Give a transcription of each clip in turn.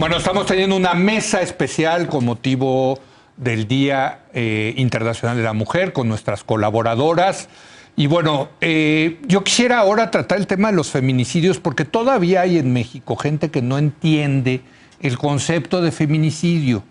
Bueno, estamos teniendo una mesa especial con motivo del Día Internacional de la Mujer con nuestras colaboradoras. Y bueno, yo quisiera ahora tratar el tema de los feminicidios porque todavía hay en México gente que no entiende el concepto de feminicidio.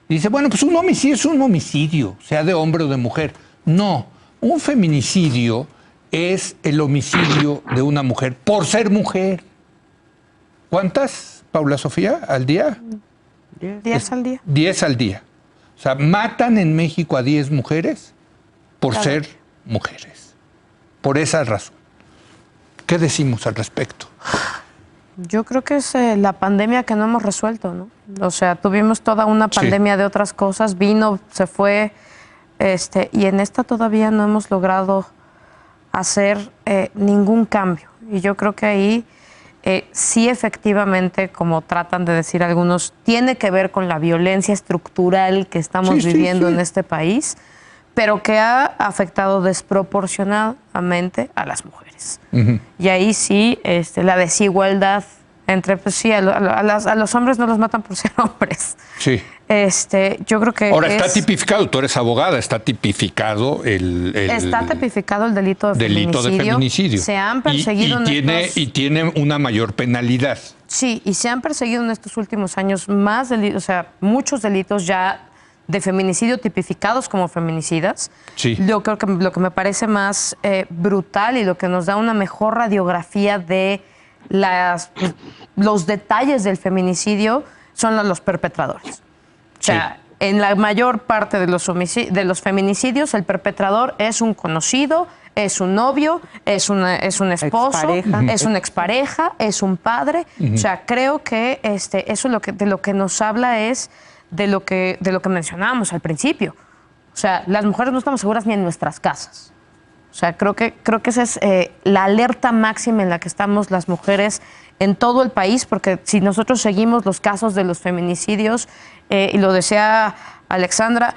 Dice, bueno, pues un homicidio es un homicidio, sea de hombre o de mujer. No, un feminicidio es el homicidio de una mujer por ser mujer. ¿Cuántas, Paula Sofía, al día? 10 al día. 10 al día. O sea, matan en México a 10 mujeres por ser mujeres. Por esa razón. ¿Qué decimos al respecto? Yo creo que es la pandemia que no hemos resuelto, ¿no? O sea, tuvimos toda una pandemia de otras cosas, vino, se fue, y en esta todavía no hemos logrado hacer ningún cambio. Y yo creo que ahí sí efectivamente, como tratan de decir algunos, tiene que ver con la violencia estructural que estamos viviendo en este país, pero que ha afectado desproporcionadamente a las mujeres. Y ahí sí, la desigualdad entre, pues sí, a los hombres no los matan por ser hombres. Sí. Yo creo que ahora está tipificado, tú eres abogada, está tipificado está tipificado el delito de feminicidio. Se han perseguido y tiene una mayor penalidad. Sí, y se han perseguido en estos últimos años más delitos, o sea, muchos delitos ya de feminicidio tipificados como feminicidas. Sí. Yo creo que lo que me parece más brutal y lo que nos da una mejor radiografía de los detalles del feminicidio son los perpetradores. O sea, en la mayor parte de los feminicidios, el perpetrador es un conocido, es un novio, es un esposo, es una expareja, es un padre. O sea, creo que eso de lo que nos habla es de lo que mencionábamos al principio. O sea, las mujeres no estamos seguras ni en nuestras casas. O sea, creo que esa es la alerta máxima en la que estamos las mujeres en todo el país, porque si nosotros seguimos los casos de los feminicidios, y lo decía Alexandra,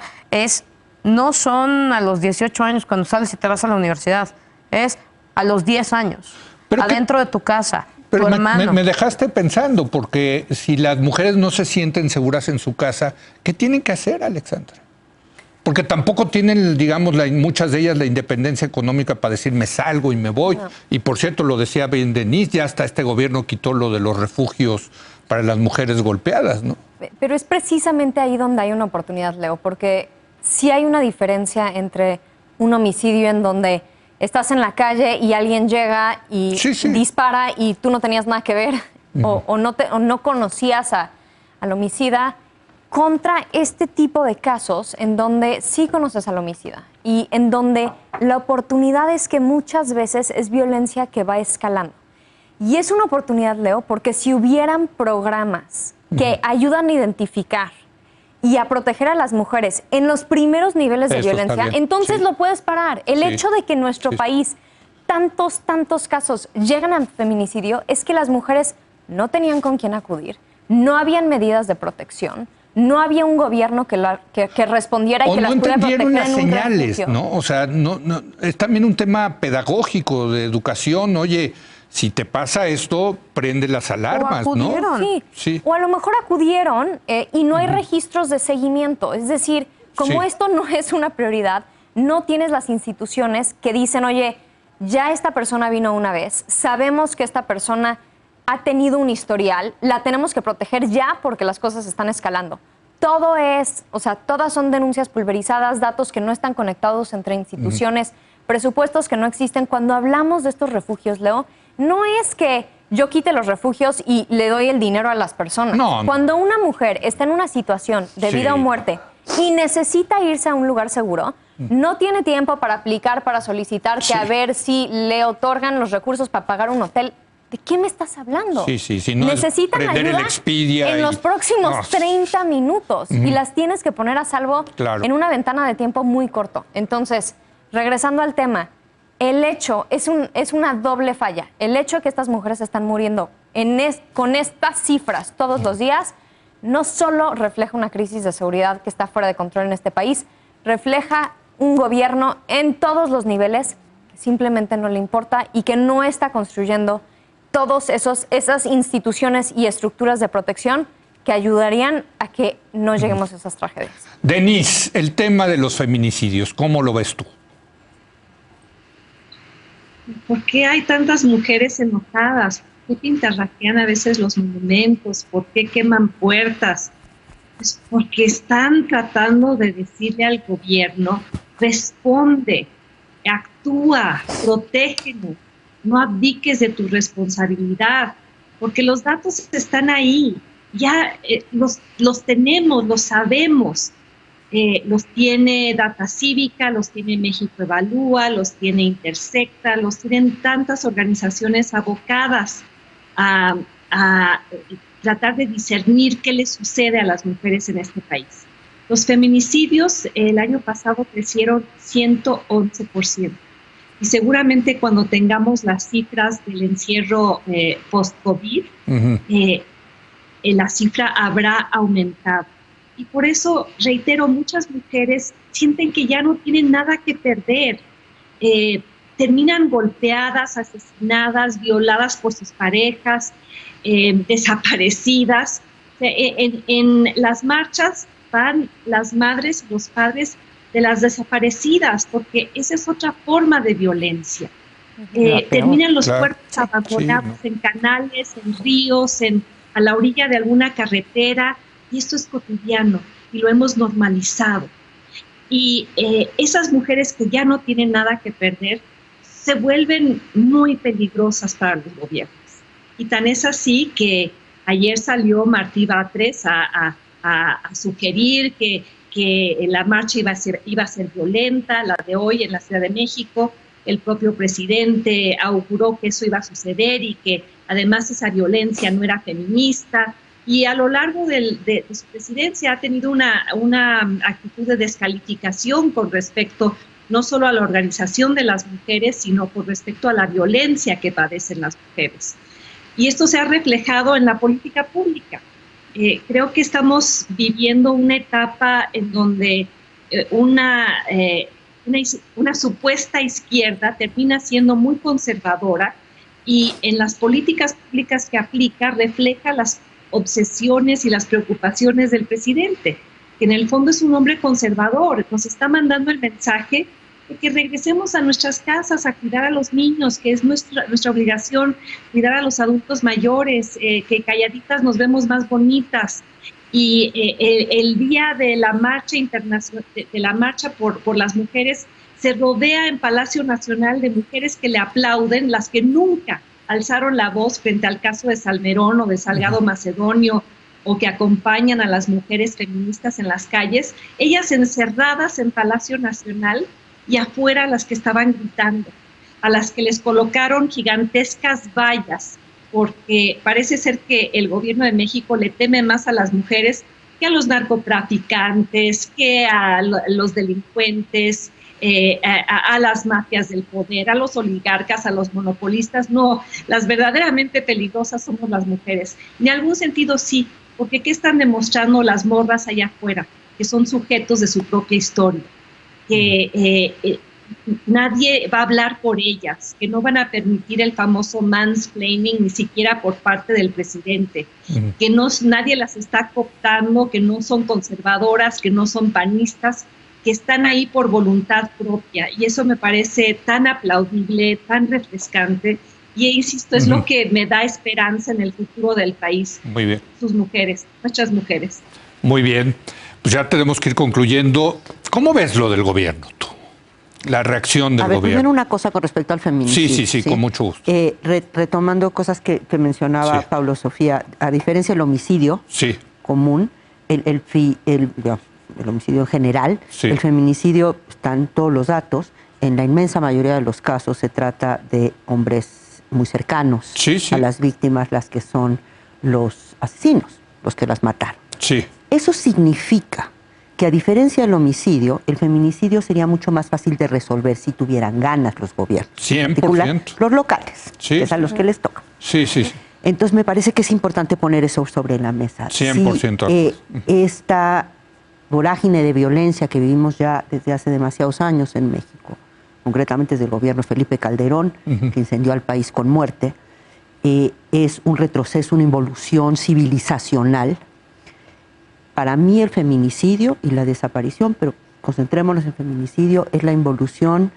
no son a los 18 años cuando sales y te vas a la universidad, es a los 10 años, adentro de tu casa. Pero me dejaste pensando, porque si las mujeres no se sienten seguras en su casa, ¿qué tienen que hacer, Alexandra? Porque tampoco tienen, digamos, muchas de ellas la independencia económica para decir me salgo y me voy. No. Y por cierto, lo decía bien Denise, ya hasta este gobierno quitó lo de los refugios para las mujeres golpeadas, ¿no? Pero es precisamente ahí donde hay una oportunidad, Leo, porque sí hay una diferencia entre un homicidio en donde estás en la calle y alguien llega y dispara y tú no tenías nada que ver o no conocías al homicida, contra este tipo de casos en donde sí conoces al homicida y en donde la oportunidad es que muchas veces es violencia que va escalando. Y es una oportunidad, Leo, porque si hubieran programas que ayudan a identificar y a proteger a las mujeres en los primeros niveles de violencia, entonces lo puedes parar. El hecho de que en nuestro país tantos casos llegan al feminicidio es que las mujeres no tenían con quién acudir, no habían medidas de protección, no había un gobierno que respondiera y que las pudiera proteger en un refugio. No entendieron las señales, ¿no? O sea, es también un tema pedagógico, de educación. Oye, si te pasa esto, prende las alarmas, o acudieron, ¿no? Sí. O a lo mejor acudieron y no hay registros de seguimiento. Es decir, como esto no es una prioridad, no tienes las instituciones que dicen, oye, ya esta persona vino una vez, sabemos que esta persona ha tenido un historial, la tenemos que proteger ya porque las cosas están escalando. Todas son denuncias pulverizadas, datos que no están conectados entre instituciones, presupuestos que no existen. Cuando hablamos de estos refugios, Leo, no es que yo quite los refugios y le doy el dinero a las personas. No. Cuando una mujer está en una situación de vida o muerte y necesita irse a un lugar seguro, no tiene tiempo para aplicar, para solicitar que a ver si le otorgan los recursos para pagar un hotel. ¿De qué me estás hablando? Sí. No necesitan ayuda en los próximos 30 minutos y las tienes que poner a salvo en una ventana de tiempo muy corto. Entonces, regresando al tema, el hecho es una doble falla. El hecho de que estas mujeres están muriendo con estas cifras todos los días no solo refleja una crisis de seguridad que está fuera de control en este país, refleja un gobierno en todos los niveles que simplemente no le importa y que no está construyendo todas esas instituciones y estructuras de protección que ayudarían a que no lleguemos a esas tragedias. Denise, el tema de los feminicidios, ¿cómo lo ves tú? ¿Por qué hay tantas mujeres enojadas? ¿Por qué pintarrajean a veces los monumentos? ¿Por qué queman puertas? Pues porque están tratando de decirle al gobierno, responde, actúa, protégenos, no abdiques de tu responsabilidad, porque los datos están ahí, ya los tenemos, los sabemos. Los tiene Data Cívica, los tiene México Evalúa, los tiene Intersecta, los tienen tantas organizaciones abocadas a tratar de discernir qué le sucede a las mujeres en este país. Los feminicidios el año pasado crecieron 111%. Y seguramente cuando tengamos las cifras del encierro post-COVID, la cifra habrá aumentado. Y por eso, reitero, muchas mujeres sienten que ya no tienen nada que perder. Terminan golpeadas, asesinadas, violadas por sus parejas, desaparecidas. En las marchas van las madres y los padres de las desaparecidas, porque esa es otra forma de violencia. Terminan los cuerpos abandonados en canales, en ríos, a la orilla de alguna carretera. Y esto es cotidiano y lo hemos normalizado. Y esas mujeres que ya no tienen nada que perder se vuelven muy peligrosas para los gobiernos. Y tan es así que ayer salió Martí Batres a sugerir que la marcha iba a ser violenta, la de hoy en la Ciudad de México. El propio presidente auguró que eso iba a suceder y que además esa violencia no era feminista. Y a lo largo de su presidencia ha tenido una actitud de descalificación con respecto no solo a la organización de las mujeres, sino con respecto a la violencia que padecen las mujeres. Y esto se ha reflejado en la política pública. Creo que estamos viviendo una etapa en donde una supuesta izquierda termina siendo muy conservadora y en las políticas públicas que aplica refleja las obsesiones y las preocupaciones del presidente, que en el fondo es un hombre conservador. Nos está mandando el mensaje de que regresemos a nuestras casas a cuidar a los niños, que es nuestra obligación cuidar a los adultos mayores, que calladitas nos vemos más bonitas. Y el día de la marcha internacional, de la marcha por las mujeres, se rodea en Palacio Nacional de mujeres que le aplauden, las que nunca alzaron la voz frente al caso de Salmerón o de Salgado Macedonio, o que acompañan a las mujeres feministas en las calles, ellas encerradas en Palacio Nacional y afuera las que estaban gritando, a las que les colocaron gigantescas vallas, porque parece ser que el gobierno de México le teme más a las mujeres que a los narcotraficantes, que a los delincuentes, a las mafias del poder, a los oligarcas, a los monopolistas. No, las verdaderamente peligrosas somos las mujeres. En algún sentido sí, porque ¿qué están demostrando las morras allá afuera? Que son sujetos de su propia historia, que nadie va a hablar por ellas, que no van a permitir el famoso mansplaining ni siquiera por parte del presidente, que nadie las está cooptando, que no son conservadoras, que no son panistas, que están ahí por voluntad propia, y eso me parece tan aplaudible, tan refrescante, y insisto, es lo que me da esperanza en el futuro del país. Muy bien. Sus mujeres, nuestras mujeres. Muy bien, pues ya tenemos que ir concluyendo. ¿Cómo ves lo del gobierno tú? La reacción del gobierno. Primero una cosa con respecto al feminicidio. Sí, con mucho gusto. Retomando cosas que mencionaba Pablo Sofía, a diferencia del homicidio común, el homicidio en general, el feminicidio, están todos los datos, en la inmensa mayoría de los casos se trata de hombres muy cercanos a las víctimas, las que son los asesinos, los que las mataron. Eso significa que, a diferencia del homicidio, el feminicidio sería mucho más fácil de resolver si tuvieran ganas los gobiernos. 100%. Los locales, que es a los que les toca. Entonces me parece que es importante poner eso sobre la mesa. 100%. Esta vorágine de violencia que vivimos ya desde hace demasiados años en México, concretamente desde el gobierno de Felipe Calderón, que incendió al país con muerte, es un retroceso, una involución civilizacional Para mí el feminicidio y la desaparición, pero concentrémonos en feminicidio, es la involución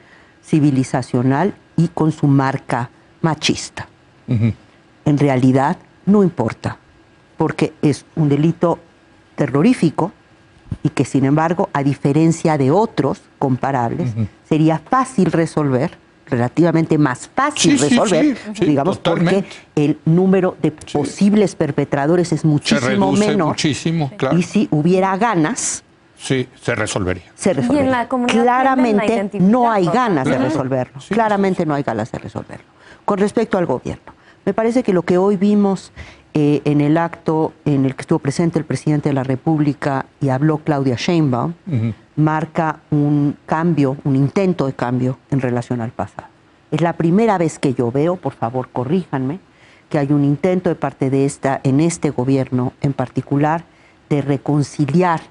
civilizacional y con su marca machista. En realidad no importa, porque es un delito terrorífico y que, sin embargo, a diferencia de otros comparables, sería fácil resolver, relativamente más fácil resolver, digamos, totalmente, porque el número de posibles perpetradores es muchísimo menor. Muchísimo, claro. Y si hubiera ganas, sí, se resolvería. Se resolvería. Y en la comunidad claramente no hay ganas de resolverlo. Sí, claramente no hay ganas de resolverlo. Con respecto al gobierno, me parece que lo que hoy vimos en el acto en el que estuvo presente el presidente de la República y habló Claudia Sheinbaum, marca un cambio, un intento de cambio en relación al pasado. Es la primera vez que yo veo, por favor corríjanme, que hay un intento de parte de en este gobierno en particular, de reconciliar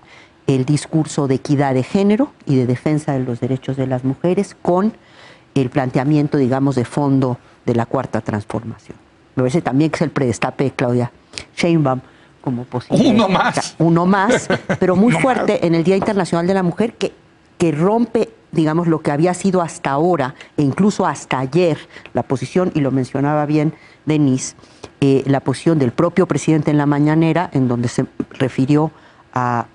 el discurso de equidad de género y de defensa de los derechos de las mujeres con el planteamiento, digamos, de fondo de la Cuarta Transformación. Me parece también que es el predestape de Claudia Sheinbaum como posible. Uno más, pero muy fuerte en el Día Internacional de la Mujer, que rompe, digamos, lo que había sido hasta ahora, e incluso hasta ayer, la posición, y lo mencionaba bien Denise, la posición del propio presidente en la mañanera, en donde se refirió a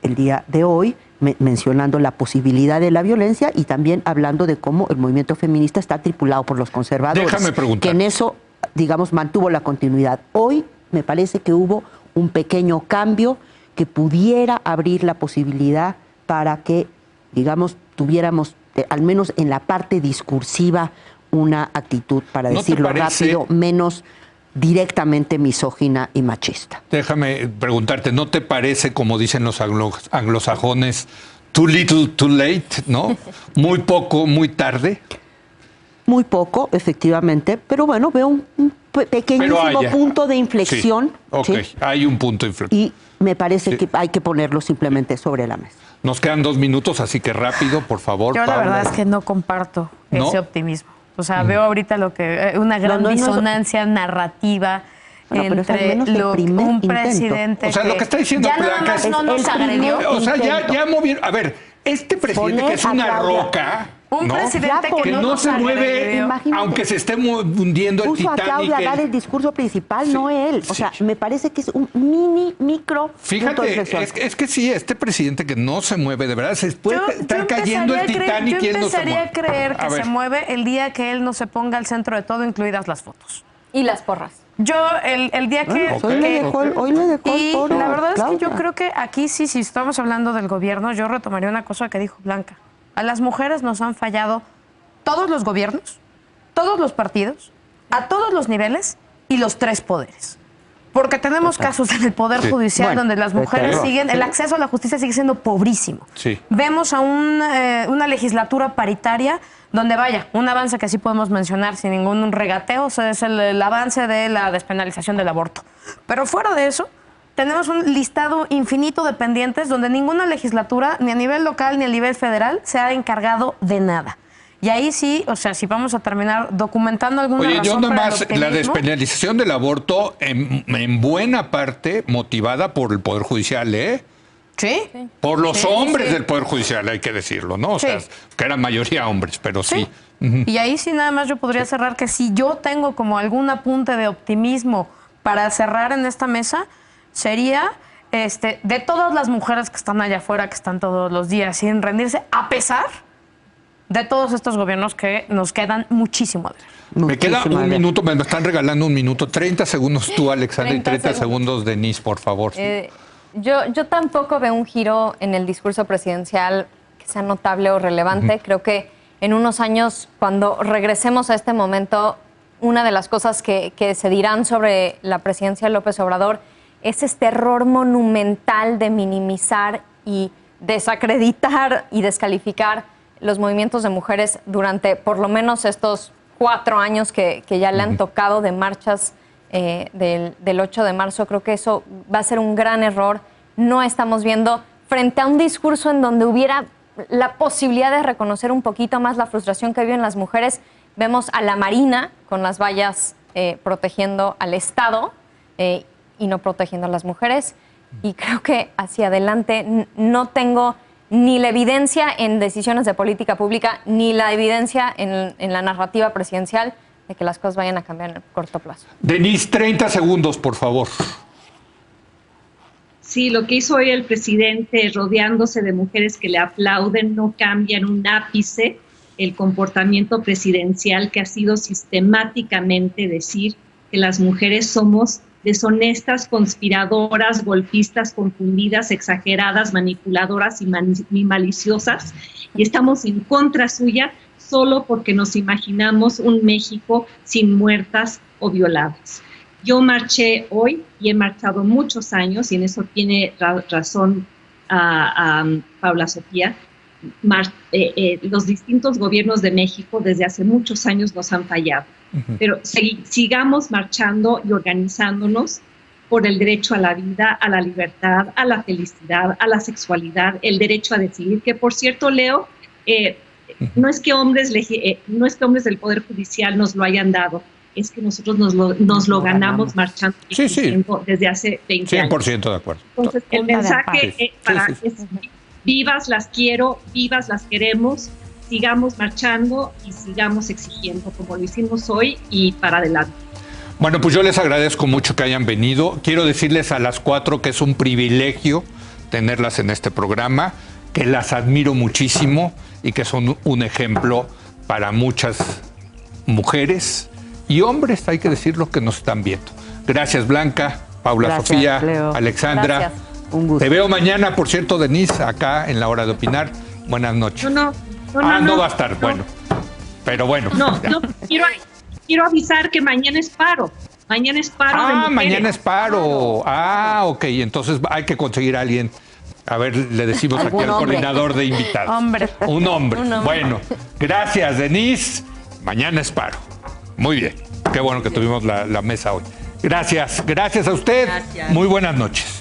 el día de hoy, mencionando la posibilidad de la violencia y también hablando de cómo el movimiento feminista está tripulado por los conservadores. Déjame preguntar. Que en eso, digamos, mantuvo la continuidad. Hoy me parece que hubo un pequeño cambio que pudiera abrir la posibilidad para que, digamos, tuviéramos, al menos en la parte discursiva, una actitud, para decirlo rápido, menos directamente misógina y machista. Déjame preguntarte, ¿no te parece, como dicen los anglosajones, too little, too late, ¿no? Muy poco, muy tarde. Muy poco, efectivamente, pero bueno, veo un pequeñísimo punto de inflexión. Sí, ¿sí? Hay un punto de inflexión. Y me parece que hay que ponerlo simplemente sobre la mesa. Nos quedan 2 minutos, así que rápido, por favor. Yo la verdad es que no comparto ese optimismo. O sea, veo ahorita una gran disonancia narrativa entre un presidente. O sea, lo que está diciendo Blanca no nos agredió. O sea, ya movieron. A ver, este presidente que es una roca. Un presidente que no se mueve, aunque se esté hundiendo el Titanic. Puso a Claudia a dar el discurso principal, no él. O sea, me parece que es un micro. Fíjate, es que sí, este presidente que no se mueve, de verdad, se puede estar cayendo el Titanic. Yo empezaría a creer que se mueve el día que él no se ponga al centro de todo, incluidas las fotos. Y las porras. Yo, el día que... Hoy le dejó el foro. La verdad es que yo creo que aquí sí, si estamos hablando del gobierno, yo retomaría una cosa que dijo Blanca. A las mujeres nos han fallado todos los gobiernos, todos los partidos, a todos los niveles y los 3 poderes. Porque tenemos casos en el Poder Judicial donde las mujeres el acceso a la justicia sigue siendo pobrísimo. Sí. Vemos a una legislatura paritaria donde, vaya, un avance que sí podemos mencionar sin ningún regateo, es el avance de la despenalización del aborto. Pero fuera de eso, tenemos un listado infinito de pendientes donde ninguna legislatura, ni a nivel local ni a nivel federal, se ha encargado de nada. Y ahí sí, o sea, si vamos a terminar documentando alguna razón yo nomás, para el optimismo, la despenalización del aborto en buena parte motivada por el Poder Judicial, ¿eh? Sí. Por los hombres del Poder Judicial, hay que decirlo, ¿no? O sea, que eran mayoría hombres, pero sí. Y ahí sí nada más yo podría cerrar que si yo tengo como algún apunte de optimismo para cerrar en esta mesa, sería de todas las mujeres que están allá afuera, que están todos los días sin rendirse, a pesar de todos estos gobiernos que nos quedan muchísimo. Me queda un minuto, me están regalando un minuto. 30 segundos tú, Alexandra, y 30 segundos Denise, por favor. Yo tampoco veo un giro en el discurso presidencial que sea notable o relevante. Creo que en unos años, cuando regresemos a este momento, una de las cosas que se dirán sobre la presidencia de López Obrador es este error monumental de minimizar y desacreditar y descalificar los movimientos de mujeres durante por lo menos estos 4 años que ya le han tocado de marchas del 8 de marzo. Creo que eso va a ser un gran error. No estamos viendo, frente a un discurso en donde hubiera la posibilidad de reconocer un poquito más la frustración que viven las mujeres, vemos a la Marina con las vallas protegiendo al Estado y no protegiendo a las mujeres. y creo que hacia adelante no tengo ni la evidencia en decisiones de política pública, ni la evidencia en la narrativa presidencial de que las cosas vayan a cambiar en el corto plazo. Denise, 30 segundos, por favor. Sí, lo que hizo hoy el presidente rodeándose de mujeres que le aplauden no cambia en un ápice el comportamiento presidencial que ha sido sistemáticamente decir que las mujeres somos deshonestas, conspiradoras, golpistas, confundidas, exageradas, manipuladoras y maliciosas, y estamos en contra suya solo porque nos imaginamos un México sin muertas o violadas. Yo marché hoy y he marchado muchos años, y en eso tiene razón Paula Sofía. Los distintos gobiernos de México desde hace muchos años nos han fallado. Pero sigamos marchando y organizándonos por el derecho a la vida, a la libertad, a la felicidad, a la sexualidad, el derecho a decidir, que por cierto, Leo, no es que hombres del Poder Judicial nos lo hayan dado, es que nosotros nos lo ganamos marchando desde hace 20 años. 100% de acuerdo. Entonces, el mensaje es vivas las quiero, vivas las queremos, sigamos marchando y sigamos exigiendo como lo hicimos hoy y para adelante. Bueno, pues yo les agradezco mucho que hayan venido. Quiero decirles a las 4 que es un privilegio tenerlas en este programa, que las admiro muchísimo y que son un ejemplo para muchas mujeres y hombres, hay que decirlo, que nos están viendo. Gracias, Blanca, Paula, gracias, Sofía, Leo. Alexandra. Gracias. Un gusto. Te veo mañana, por cierto, Denise, acá en La Hora de Opinar. Buenas noches. No va a estar, bueno. Pero bueno. Quiero avisar que mañana es paro. Mañana es paro de mujeres. Mañana es paro. Ok, entonces hay que conseguir a alguien. A ver, le decimos aquí al coordinador de invitados. Un hombre. Bueno, gracias, Denise. Mañana es paro. Muy bien. Qué bueno que tuvimos la mesa hoy. Gracias a usted. Gracias. Muy buenas noches.